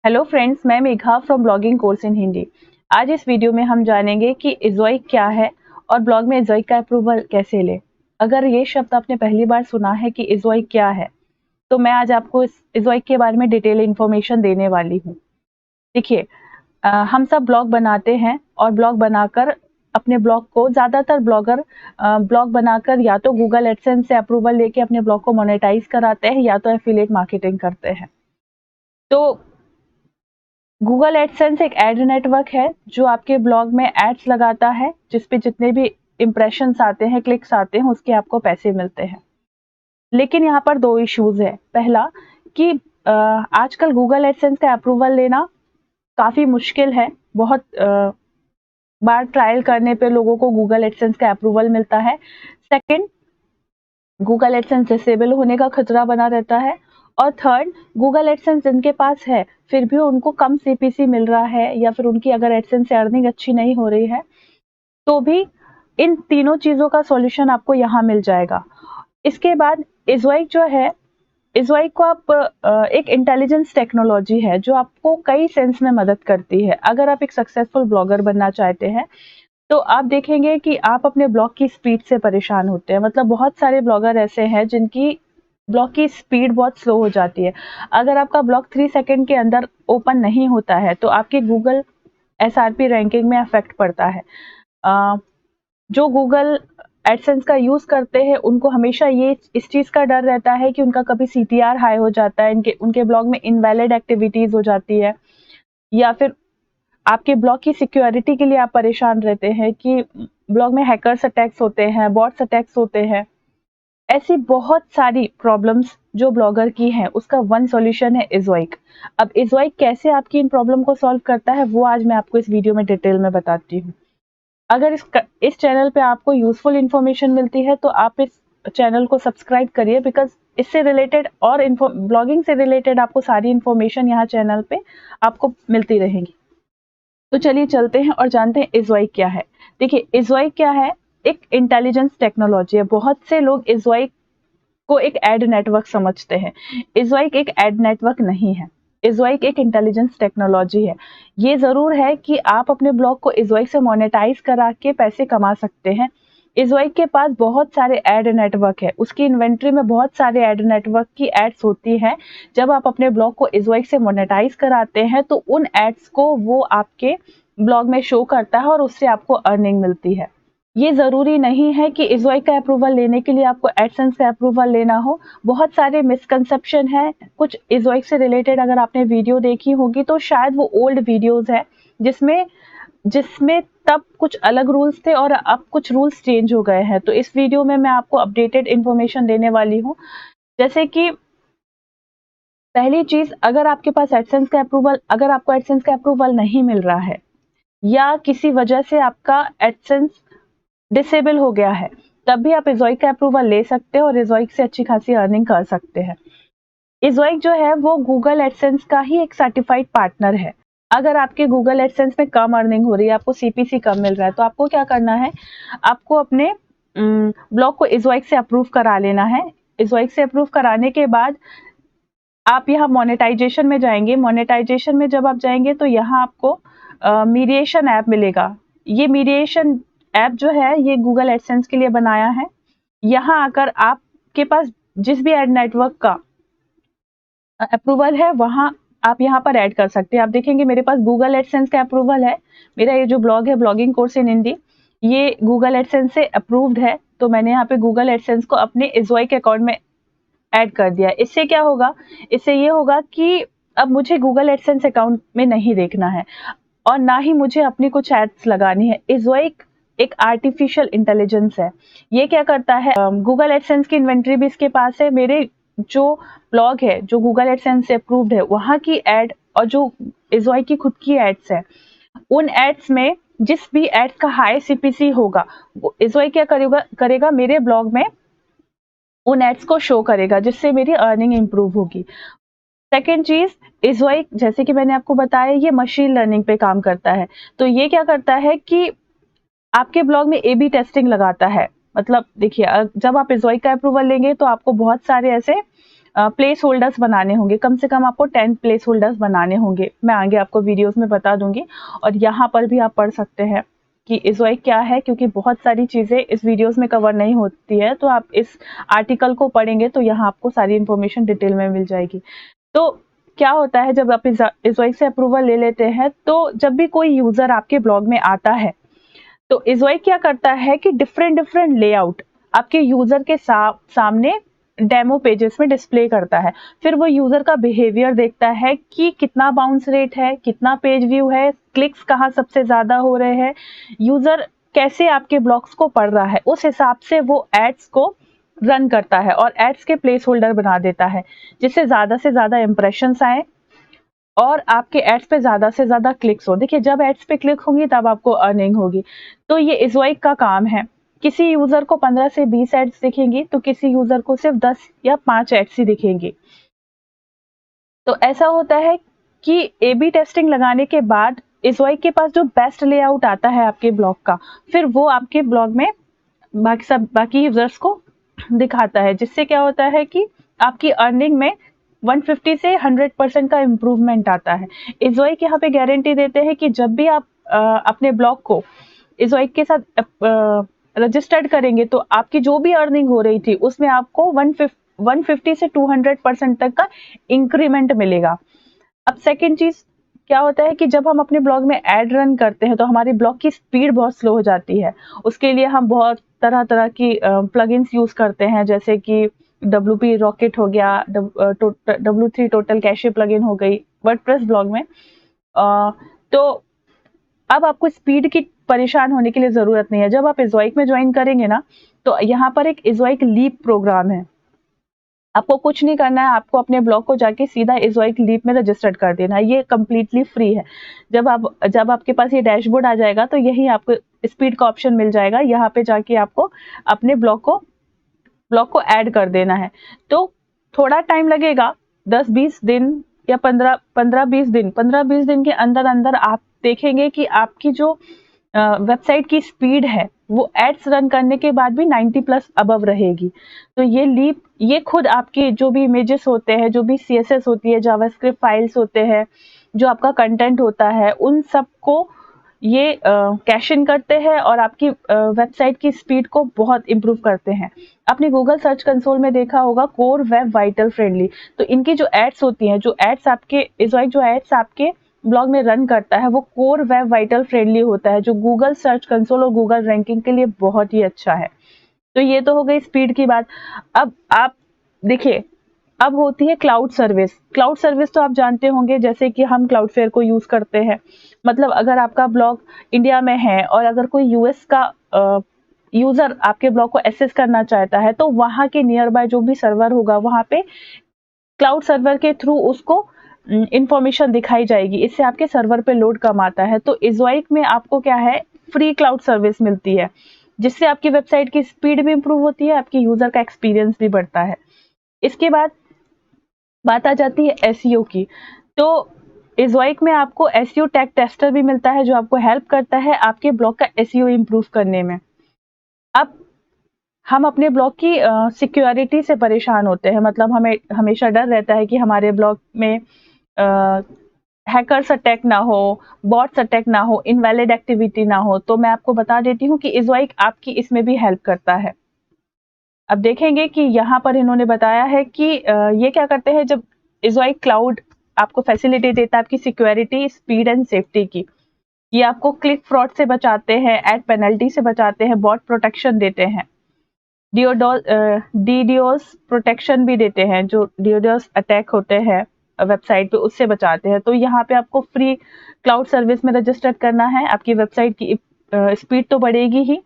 Hello friends, मैं Megha from blogging course in Hindi. आज इस वीडियो में हम जानेंगे कि इज़ोइक क्या है और ब्लॉग में इज़ोइक का अप्रूवल कैसे ले। अगर ये शब्द आपने पहली बार सुना है कि इज़ोइक क्या है, तो मैं आज आपको इस इज़ोइक के बारे में डिटेल इन्फॉर्मेशन देने वाली हूँ। देखिए, हम सब ब्लॉग बनाते हैं और ब्लॉग बनाकर अपने ब्लॉग को ज़्यादातर ब्लॉगर ब्लॉग बनाकर या तो गूगल एडसेंस से अप्रूवल लेके अपने ब्लॉग को मोनेटाइज कराते हैं या तो एफिलिएट मार्केटिंग करते हैं। तो गूगल एडसेंस एक एड नेटवर्क है जो आपके ब्लॉग में एड्स लगाता है, जिसपे जितने भी इम्प्रेशंस आते हैं, क्लिक्स आते हैं, उसके आपको पैसे मिलते हैं। लेकिन यहाँ पर दो इश्यूज है। पहला कि आजकल गूगल एडसेंस का अप्रूवल लेना काफ़ी मुश्किल है। बहुत बार ट्रायल करने पे लोगों को गूगल एडसेंस का अप्रूवल मिलता है। सेकंड, गूगल एडसेंस डिसेबल होने का खतरा बना रहता है। और थर्ड, गूगल एडसेंस जिनके पास है फिर भी उनको कम सीपीसी मिल रहा है या फिर उनकी अगर एडसेंस से अर्निंग अच्छी नहीं हो रही है, तो भी इन तीनों चीज़ों का सॉल्यूशन आपको यहाँ मिल जाएगा। इसके बाद इज़ोइक जो है, इज़ोइक को आप एक इंटेलिजेंस टेक्नोलॉजी है जो आपको कई सेंस में मदद करती है। अगर आप एक सक्सेसफुल ब्लॉगर बनना चाहते हैं, तो आप देखेंगे कि आप अपने ब्लॉग की स्पीड से परेशान होते हैं। मतलब बहुत सारे ब्लॉगर ऐसे हैं जिनकी ब्लॉग की स्पीड बहुत स्लो हो जाती है। अगर आपका ब्लॉग 3 सेकंड के अंदर ओपन नहीं होता है, तो आपकी गूगल एसआरपी रैंकिंग में इफेक्ट पड़ता है। जो गूगल एडसेंस का यूज़ करते हैं, उनको हमेशा ये इस चीज़ का डर रहता है कि उनका कभी सीटीआर हाई हो जाता है, उनके ब्लॉग में इनवैलिड एक्टिविटीज़ हो जाती है, या फिर आपके ब्लॉग की सिक्योरिटी के लिए आप परेशान रहते हैं कि ब्लॉग में हैकर्स अटैक्स होते हैं, बॉट्स अटैक्स होते हैं। ऐसी बहुत सारी प्रॉब्लम्स जो ब्लॉगर की हैं, उसका वन सॉल्यूशन है इज़ोइक। अब इज़ोइक कैसे आपकी इन प्रॉब्लम को सॉल्व करता है, वो आज मैं आपको इस वीडियो में डिटेल में बताती हूँ। अगर इस चैनल पे आपको यूजफुल इन्फॉर्मेशन मिलती है, तो आप इस चैनल को सब्सक्राइब करिए, बिकॉज इससे रिलेटेड और ब्लॉगिंग से रिलेटेड आपको सारी इन्फॉर्मेशन यहाँ चैनल पे आपको मिलती रहेगी। तो चलिए चलते हैं और जानते हैं इज़ोइक क्या है। देखिए, इज़ोइक क्या है? एक इंटेलिजेंस टेक्नोलॉजी है। बहुत से लोग इज़ोइक को एक एड नेटवर्क समझते हैं। इज़ोइक एक एड नेटवर्क नहीं है। इज़ोइक एक इंटेलिजेंस टेक्नोलॉजी है। ये ज़रूर है कि आप अपने ब्लॉग को इज़ोइक से मोनेटाइज करा के पैसे कमा सकते हैं। इज़ोइक के पास बहुत सारे एड नेटवर्क है। उसकी इन्वेंट्री में बहुत सारे एड नेटवर्क की एड्स होती हैं। जब आप अपने ब्लॉग को इज़ोइक से मोनेटाइज कराते हैं, तो उन एड्स को वो आपके ब्लॉग में शो करता है और उससे आपको अर्निंग मिलती है। ये ज़रूरी नहीं है कि इज़ोइक का अप्रूवल लेने के लिए आपको एडसेंस का अप्रूवल लेना हो। बहुत सारे मिसकंसेप्शन हैं। कुछ इज़ोइक से रिलेटेड अगर आपने वीडियो देखी होगी, तो शायद वो ओल्ड वीडियोज़ हैं, जिसमें जिसमें तब कुछ अलग रूल्स थे और अब कुछ रूल्स चेंज हो गए हैं। तो इस वीडियो में मैं आपको अपडेटेड इन्फॉर्मेशन देने वाली हूँ। जैसे कि पहली चीज़, अगर आपको एडसेंस का अप्रूवल नहीं मिल रहा है या किसी वजह से आपका एडसेंस डिसेबल हो गया है, तब भी आप इज़ोइक का अप्रूवल ले सकते हो और इज़ोइक से अच्छी खासी अर्निंग कर सकते हैं। इज़ोइक जो है वो गूगल एडसेंस का ही एक सर्टिफाइड पार्टनर है। अगर आपके गूगल एडसेंस में कम अर्निंग हो रही है, आपको सीपीसी कम मिल रहा है, तो आपको क्या करना है? आपको अपने ब्लॉग को इज़ोइक से अप्रूव करा लेना है। इज़ोइक से अप्रूव कराने के बाद आप यहाँ मोनेटाइजेशन में जाएंगे। मोनेटाइजेशन में जब आप जाएंगे, तो यहाँ आपको मीडिएशन ऐप मिलेगा। ये मीडिएशन ऐप जो है, ये गूगल एडसेंस के लिए बनाया है। यहाँ आकर आपके पास जिस भी एड नेटवर्क का अप्रूवल है, वहाँ आप यहाँ पर ऐड कर सकते हैं। आप देखेंगे मेरे पास गूगल एडसेंस का अप्रूवल है। मेरा ये जो ब्लॉग है, ब्लॉगिंग कोर्स इन हिंदी, ये गूगल एडसेंस से अप्रूव्ड है। तो मैंने यहाँ पे गूगल एडसेंस को अपने इज़ोइक अकाउंट में ऐड कर दिया। इससे क्या होगा? इससे ये होगा कि अब मुझे गूगल एडसेंस अकाउंट में नहीं देखना है और ना ही मुझे अपनी कुछ एड्स लगानी है। इज़ोइक एक आर्टिफिशियल इंटेलिजेंस है। ये क्या करता है? गूगल एडसेंस की इन्वेंट्री भी इसके पास है। मेरे जो ब्लॉग है, जो गूगल एडसेंस से अप्रूव्ड है, वहाँ की एड और जो इज़ोइक की खुद की एड्स है, उन एड्स में जिस भी एड्स का हाई सीपीसी होगा, वो इज़ोइक क्या करेगा मेरे ब्लॉग में उन एड्स को शो करेगा, जिससे मेरी अर्निंग इंप्रूव होगी। सेकेंड चीज, इज़ोइक जैसे कि मैंने आपको बताया, ये मशीन लर्निंग पे काम करता है। तो ये क्या करता है कि आपके ब्लॉग में ए बी टेस्टिंग लगाता है। मतलब देखिए, जब आप इज़ोइक का अप्रूवल लेंगे, तो आपको बहुत सारे ऐसे प्लेस होल्डर्स बनाने होंगे, कम से कम आपको 10 प्लेस होल्डर्स बनाने होंगे। मैं आगे आपको वीडियोस में बता दूंगी और यहाँ पर भी आप पढ़ सकते हैं कि इज़ोइक क्या है, क्योंकि बहुत सारी चीज़ें इस वीडियोस में कवर नहीं होती है, तो आप इस आर्टिकल को पढ़ेंगे तो यहाँ आपको सारी इन्फॉर्मेशन डिटेल में मिल जाएगी। तो क्या होता है, जब आप इज़ोइक से अप्रूवल ले लेते हैं, तो जब भी कोई यूज़र आपके ब्लॉग में आता है, तो इज़ोइक क्या करता है कि डिफरेंट डिफरेंट लेआउट आपके यूज़र के सामने डेमो पेजेस में डिस्प्ले करता है। फिर वो यूज़र का बिहेवियर देखता है कि कितना बाउंस रेट है, कितना पेज व्यू है, क्लिक्स कहाँ सबसे ज़्यादा हो रहे हैं, यूज़र कैसे आपके ब्लॉग्स को पढ़ रहा है, उस हिसाब से वो एड्स को रन करता है और एड्स के प्लेस होल्डर बना देता है, जिससे ज़्यादा से ज़्यादा इंप्रेशंस आए और आपके एड्स पे ज़्यादा से ज़्यादा क्लिक्स हो। देखिए, जब एड्स पे क्लिक होंगी तब आपको अर्निंग होगी। तो ये इज़ोइक का काम है। किसी यूज़र को 15 से 20 एड्स दिखेंगी, तो किसी यूज़र को सिर्फ 10 या 5 एड्स ही दिखेंगी। तो ऐसा होता है कि ए/बी टेस्टिंग लगाने के बाद इज़ोइक के पास जो बेस्ट लेआउट आता है आपके ब्लॉग का, फिर वो आपके ब्लॉग में बाकी यूज़र्स को दिखाता है, जिससे क्या होता है कि आपकी अर्निंग में 150 से 100% का इम्प्रूवमेंट आता है। इज़ोइक यहाँ पे गारंटी देते हैं कि जब भी आप अपने ब्लॉग को इज़ोइक के साथ रजिस्टर्ड करेंगे, तो आपकी जो भी अर्निंग हो रही थी उसमें आपको 150 से 200% तक का इंक्रीमेंट मिलेगा। अब सेकंड चीज़ क्या होता है कि जब हम अपने ब्लॉग में ऐड रन करते हैं, तो हमारे ब्लॉग की स्पीड बहुत स्लो हो जाती है। उसके लिए हम बहुत तरह-तरह की प्लगइन्स यूज़ करते हैं, जैसे कि WP रॉकेट हो गया, W3 टोटल कैशे प्लगइन हो गई वर्डप्रेस ब्लॉग में। तो अब आपको स्पीड की परेशान होने के लिए ज़रूरत नहीं है। जब आप इज़ोइक में ज्वाइन करेंगे ना, तो यहाँ पर एक इज़ोइक लीप प्रोग्राम है। आपको कुछ नहीं करना है, आपको अपने ब्लॉग को जाके सीधा इज़ोइक लीप में रजिस्टर्ड कर देना है। ये कंप्लीटली फ्री है। जब आपके पास ये डैशबोर्ड आ जाएगा, तो यही आपको स्पीड का ऑप्शन मिल जाएगा। यहाँ पे जाके आपको अपने ब्लॉग को ऐड कर देना है। तो थोड़ा टाइम लगेगा, 10-20 दिन या 15-20 दिन के अंदर-अंदर आप देखेंगे कि आपकी जो वेबसाइट की स्पीड है, वो एड्स रन करने के बाद भी 90 प्लस अबव रहेगी। तो ये खुद आपके जो भी इमेजेस होते हैं, जो भी CSS होती है, जावास्क्रिप्ट फाइल्स होते हैं, जो आपका कंटेंट होता है, उन सबको ये कैश इन करते हैं और आपकी वेबसाइट की स्पीड को बहुत इम्प्रूव करते हैं। आपने गूगल सर्च कंसोल में देखा होगा कोर वेब वाइटल फ्रेंडली, तो इनकी जो एड्स होती हैं, जो एड्स आपके इज़ोइक जो एड्स आपके ब्लॉग में रन करता है, वो कोर वेब वाइटल फ्रेंडली होता है, जो गूगल सर्च कंसोल और गूगल रैंकिंग के लिए बहुत ही अच्छा है। तो ये तो हो गई स्पीड की बात। अब आप देखिए, अब होती है क्लाउड सर्विस। क्लाउड सर्विस तो आप जानते होंगे, जैसे कि हम क्लाउडफ्लेयर को यूज़ करते हैं। मतलब अगर आपका ब्लॉग इंडिया में है और अगर कोई यूएस का यूज़र आपके ब्लॉग को एक्सेस करना चाहता है, तो वहाँ के नियर बाय जो भी सर्वर होगा, वहाँ पे क्लाउड सर्वर के थ्रू उसको इंफॉर्मेशन दिखाई जाएगी। इससे आपके सर्वर पे लोड कम आता है। तो इज़ोइक में आपको क्या है, फ्री क्लाउड सर्विस मिलती है, जिससे आपकी वेबसाइट की स्पीड भी इम्प्रूव होती है, आपकी यूज़र का एक्सपीरियंस भी बढ़ता है। इसके बाद बात आ जाती है एसईओ की। तो इज़ोइक में आपको एसईओ टैग टेस्टर भी मिलता है, जो आपको हेल्प करता है आपके ब्लॉग का एसईओ इम्प्रूव करने में। अब हम अपने ब्लॉग की सिक्योरिटी से परेशान होते हैं, मतलब हमें हमेशा डर रहता है कि हमारे ब्लॉग में हैकर्स अटैक ना हो, बॉट्स अटैक ना हो, इनवैलिड एक्टिविटी ना हो। तो मैं आपको बता देती हूँ कि इज़ोइक आपकी इसमें भी हेल्प करता है। अब देखेंगे कि यहाँ पर इन्होंने बताया है कि ये क्या करते हैं, जब इज़ोइक क्लाउड आपको फैसिलिटी देता है आपकी सिक्योरिटी, स्पीड एंड सेफ्टी की। ये आपको क्लिक फ्रॉड से बचाते हैं, एड पेनल्टी से बचाते हैं, बॉट प्रोटेक्शन देते हैं, डीडोस प्रोटेक्शन भी देते हैं, जो डीडोस अटैक होते हैं वेबसाइट पे, उससे बचाते हैं। तो यहाँ पे आपको फ्री क्लाउड सर्विस में रजिस्टर करना है, आपकी वेबसाइट की स्पीड तो बढ़ेगी ही,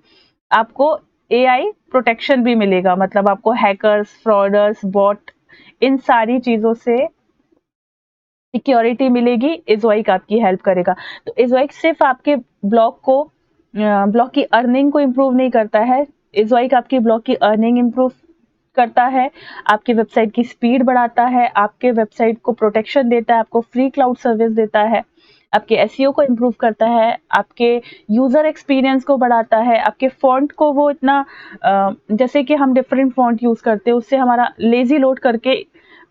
आपको एआई प्रोटेक्शन भी मिलेगा, मतलब आपको हैकर्स, फ्रॉडर्स, बॉट, इन सारी चीज़ों से सिक्योरिटी मिलेगी। इज़ोइक आपकी हेल्प करेगा। तो इज़ोइक सिर्फ आपके ब्लॉग की अर्निंग को इम्प्रूव नहीं करता है, इज़ोइक आपकी ब्लॉग की अर्निंग इम्प्रूव करता है, आपकी वेबसाइट की स्पीड बढ़ाता है, आपके वेबसाइट को प्रोटेक्शन देता है, आपको फ्री क्लाउड सर्विस देता है, आपके एसईओ को इम्प्रूव करता है, आपके यूज़र एक्सपीरियंस को बढ़ाता है, आपके फ़ॉन्ट को वो इतना जैसे कि हम डिफरेंट फ़ॉन्ट यूज़ करते हैं, उससे हमारा लेज़ी लोड करके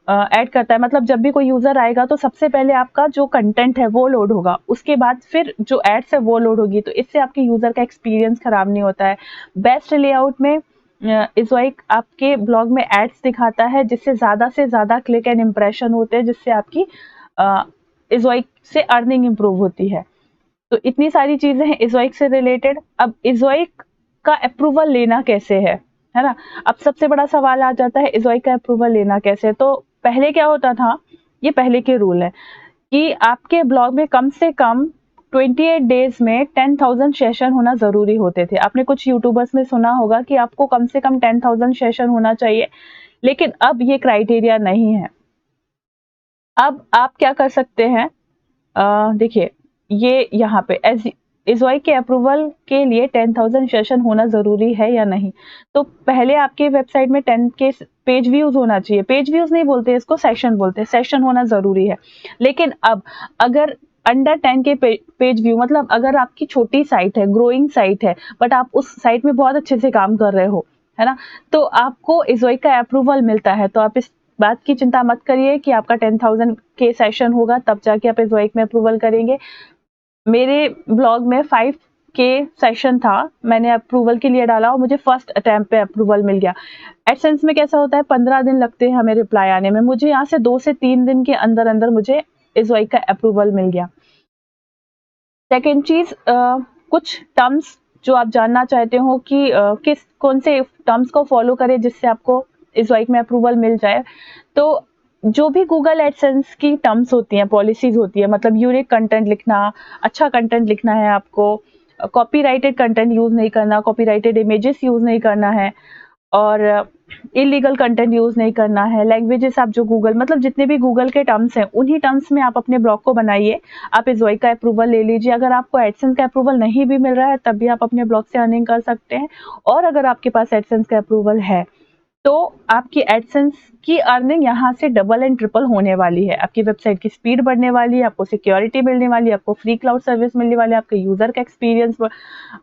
ऐड करता है, मतलब जब भी कोई यूजर आएगा तो सबसे पहले आपका जो कंटेंट है वो लोड होगा, उसके बाद फिर जो एड्स है वो लोड होगी, तो इससे आपके यूजर का एक्सपीरियंस खराब नहीं होता है। बेस्ट लेआउट में इज़ोइक आपके ब्लॉग में एड्स दिखाता है, जिससे ज्यादा से ज्यादा क्लिक एंड इम्प्रेशन होते हैं, जिससे आपकी इज़ोइक से अर्निंग इंप्रूव होती है। तो इतनी सारी चीजें हैं इज़ोइक से रिलेटेड। अब इज़ोइक का अप्रूवल लेना कैसे है ना। अब सबसे बड़ा सवाल आ जाता है इज़ोइक का अप्रूवल लेना कैसे। तो पहले क्या होता था, ये पहले के रूल है कि आपके ब्लॉग में कम से कम 28 डेज में 10,000 सेशन होना जरूरी होते थे। आपने कुछ यूट्यूबर्स में सुना होगा कि आपको कम से कम 10,000 सेशन होना चाहिए, लेकिन अब ये क्राइटेरिया नहीं है। अब आप क्या कर सकते हैं, देखिए ये यहाँ पे इज़ोइक के अप्रूवल के लिए 10,000 सेशन होना जरूरी है या नहीं। तो पहले आपके वेबसाइट में 10 के पेज व्यूज होना चाहिए। पेज व्यूज नहीं बोलते इसको, सेशन बोलते हैं। सेशन होना जरूरी है। लेकिन अब अगर अंडर 10 के पेज व्यू, मतलब अगर आपकी छोटी साइट है, ग्रोइंग साइट है, बट आप उस साइट में बहुत अच्छे से काम कर रहे हो, है ना, तो आपको इज़ोइक का अप्रूवल मिलता है। तो आप इस बात की चिंता मत करिए कि आपका 10,000 के सेशन होगा तब जाके आप इज़ोइक में अप्रूवल करेंगे। मेरे ब्लॉग में 5 के सेशन था, मैंने अप्रूवल के लिए डाला और मुझे फर्स्ट अटेम्प्ट पे अप्रूवल मिल गया। एडसेंस में कैसा होता है, 15 दिन लगते हैं हमें रिप्लाई आने में। मुझे यहाँ से 2 से 3 दिन के अंदर अंदर मुझे इज़ोइक का अप्रूवल मिल गया। सेकेंड चीज, कुछ टर्म्स जो आप जानना चाहते हो कि कौन से टर्म्स को फॉलो करें जिससे आपको इज़ोइक में अप्रूवल मिल जाए। तो जो भी गूगल एडसेंस की टर्म्स होती हैं, पॉलिसीज होती है, मतलब यूनिक कंटेंट लिखना, अच्छा कंटेंट लिखना है आपको, कॉपीराइटेड कंटेंट यूज नहीं करना, कॉपीराइटेड इमेजेस यूज नहीं करना है, और इलीगल कंटेंट यूज नहीं करना है। लैंग्वेजेस आप जो गूगल, मतलब जितने भी गूगल के टर्म्स हैं उन्हीं टर्म्स में आप अपने ब्लॉग को बनाइए। आप इज़ोइक का अप्रूवल ले लीजिए। अगर आपको एडसेंस का अप्रूवल नहीं भी मिल रहा है तब भी आप अपने ब्लॉग से अर्निंग कर सकते हैं। और अगर आपके पास एडसेंस का अप्रूवल है तो आपकी एडसेंस की अर्निंग यहाँ से डबल एंड ट्रिपल होने वाली है। आपकी वेबसाइट की स्पीड बढ़ने वाली है, आपको सिक्योरिटी मिलने वाली है, आपको फ्री क्लाउड सर्विस मिलने वाली है, आपके यूजर का एक्सपीरियंस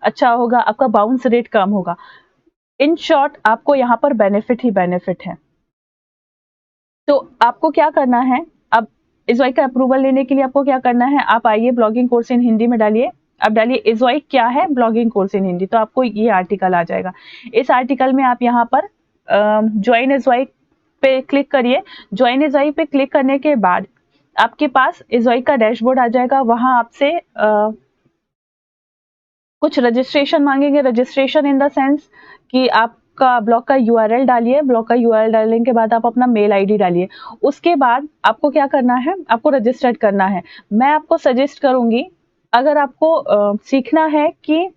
अच्छा होगा, आपका बाउंस रेट कम होगा। इन शॉर्ट आपको यहाँ पर बेनिफिट ही बेनिफिट है। तो आपको क्या करना है, अब इज़ोइक का अप्रूवल लेने के लिए आपको क्या करना है, आप आइए ब्लॉगिंग कोर्स इन हिंदी में डालिए। अब डालिए इज़ोइक क्या है, ब्लॉगिंग कोर्स इन हिंदी, तो आपको ये आर्टिकल आ जाएगा। इस आर्टिकल में आप यहाँ पर ज्वाइन इज़ोइक पे क्लिक करिए। ज्वाइन इज़ोइक पे क्लिक करने के बाद आपके पास इज़ोइक का डैशबोर्ड आ जाएगा। वहां आपसे कुछ रजिस्ट्रेशन मांगेंगे। रजिस्ट्रेशन इन द सेंस कि आपका ब्लॉग का यूआरएल डालिए। ब्लॉग का यूआरएल डालने के बाद आप अपना मेल आईडी डालिए। उसके बाद आपको क्या करना है, आपको रजिस्टर्ड करना है। मैं आपको सजेस्ट करूंगी, अगर आपको सीखना है कि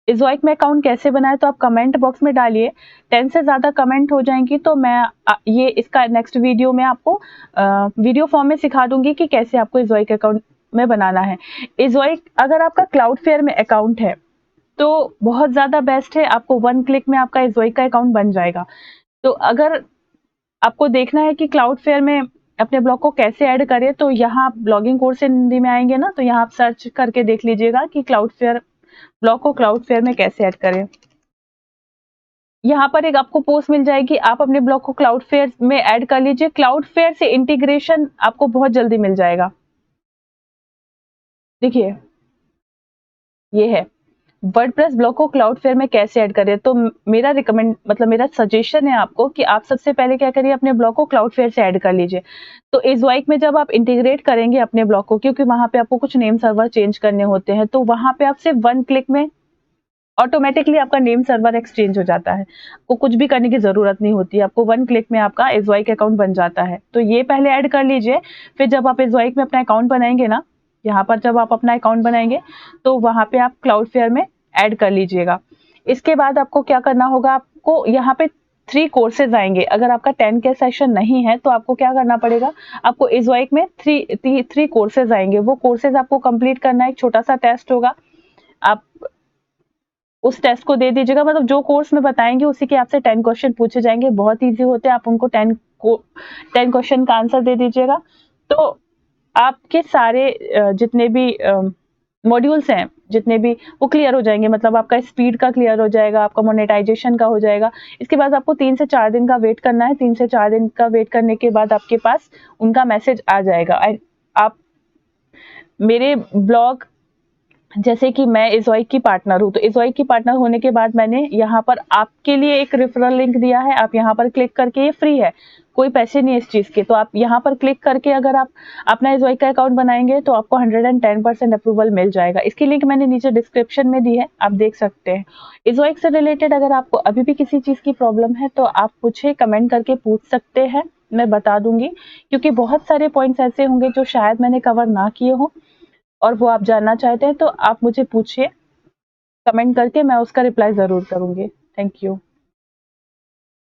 इज़ोइक में अकाउंट कैसे बनाए, तो आप कमेंट बॉक्स में डालिए। 10 से ज़्यादा कमेंट हो जाएंगी तो मैं ये इसका नेक्स्ट वीडियो में आपको वीडियो फॉर्म में सिखा दूंगी कि कैसे आपको इज़ोइक अकाउंट में बनाना है। इज़ोइक, अगर आपका क्लाउडफेयर में अकाउंट है तो बहुत ज़्यादा बेस्ट है, आपको 1 क्लिक में आपका इज़ोइक का अकाउंट बन जाएगा। तो अगर आपको देखना है कि क्लाउडफेयर में अपने ब्लॉग को कैसे ऐड करें, तो यहाँ आप ब्लॉगिंग कोर्स इन हिंदी में आएंगे ना, तो यहाँ आप सर्च करके देख लीजिएगा कि क्लाउडफेयर ब्लॉग को क्लाउडफेयर में कैसे ऐड करें। यहाँ पर एक आपको पोस्ट मिल जाएगी, आप अपने ब्लॉग को क्लाउडफेयर में ऐड कर लीजिए। क्लाउडफेयर से इंटीग्रेशन आपको बहुत जल्दी मिल जाएगा। देखिए ये है वर्डप्रेस ब्लॉग को क्लाउडफेयर में कैसे ऐड करें। तो मेरा मतलब मेरा सजेशन है आपको कि आप सबसे पहले क्या करिए, अपने ब्लॉग को क्लाउडफेयर से ऐड कर लीजिए। तो इज़ोइक में जब आप इंटीग्रेट करेंगे अपने ब्लॉग को, क्योंकि वहां पे आपको कुछ नेम सर्वर चेंज करने होते हैं, तो वहां पे आप सिर्फ 1 क्लिक में ऑटोमेटिकली आपका नेम सर्वर एक्सचेंज हो जाता है। आपको कुछ भी करने की जरूरत नहीं होती, आपको 1 क्लिक में आपका इज़ोइक अकाउंट बन जाता है। तो ये पहले ऐड कर लीजिए। फिर जब आप इज़ोइक में अपना अकाउंट बनाएंगे ना, यहाँ पर जब आप अपना अकाउंट बनाएंगे तो वहां पे आप क्लाउडफेयर में ऐड कर लीजिएगा। इसके बाद आपको क्या करना होगा, आपको यहाँ पे 3 कोर्सेज आएंगे। अगर आपका 10 के सेशन नहीं है तो आपको क्या करना पड़ेगा, आपको इज़ोइक में 3 कोर्सेज आएंगे। वो कोर्सेज आपको कंप्लीट करना है। एक छोटा सा टेस्ट होगा, आप उस टेस्ट को दे दीजिएगा। मतलब जो कोर्स में बताएंगे उसी के आपसे 10 क्वेश्चन पूछे जाएंगे, बहुत इजी होते हैं। आप उनको 10 क्वेश्चन का आंसर दे दीजिएगा, तो आपके सारे जितने भी मॉड्यूल्स हैं जितने भी वो क्लियर हो जाएंगे, मतलब आपका स्पीड का क्लियर हो जाएगा, आपका मोनेटाइजेशन का हो जाएगा। इसके बाद आपको 3 से 4 दिन का वेट करना है। 3 से 4 दिन का वेट करने के बाद आपके पास उनका मैसेज आ जाएगा। आप मेरे ब्लॉग, जैसे कि मैं इज़ोइक की पार्टनर हूँ, तो इज़ोइक की पार्टनर होने के बाद मैंने यहाँ पर आपके लिए एक रेफरल लिंक दिया है। आप यहाँ पर क्लिक करके, ये फ्री है, कोई पैसे नहीं इस चीज़ के, तो आप यहाँ पर क्लिक करके अगर आप अपना इज़ोइक का अकाउंट बनाएंगे तो आपको 110% अप्रूवल मिल जाएगा। इसकी लिंक मैंने नीचे डिस्क्रिप्शन में दी है, आप देख सकते हैं। इज़ोइक से रिलेटेड अगर आपको अभी भी किसी चीज़ की प्रॉब्लम है तो आप मुझे कमेंट करके पूछ सकते हैं, मैं बता दूंगी, क्योंकि बहुत सारे पॉइंट्स ऐसे होंगे जो शायद मैंने कवर ना किए हों और वो आप जानना चाहते हैं, तो आप मुझे पूछिए कमेंट करके, मैं उसका रिप्लाई ज़रूर करूँगी। Thank you.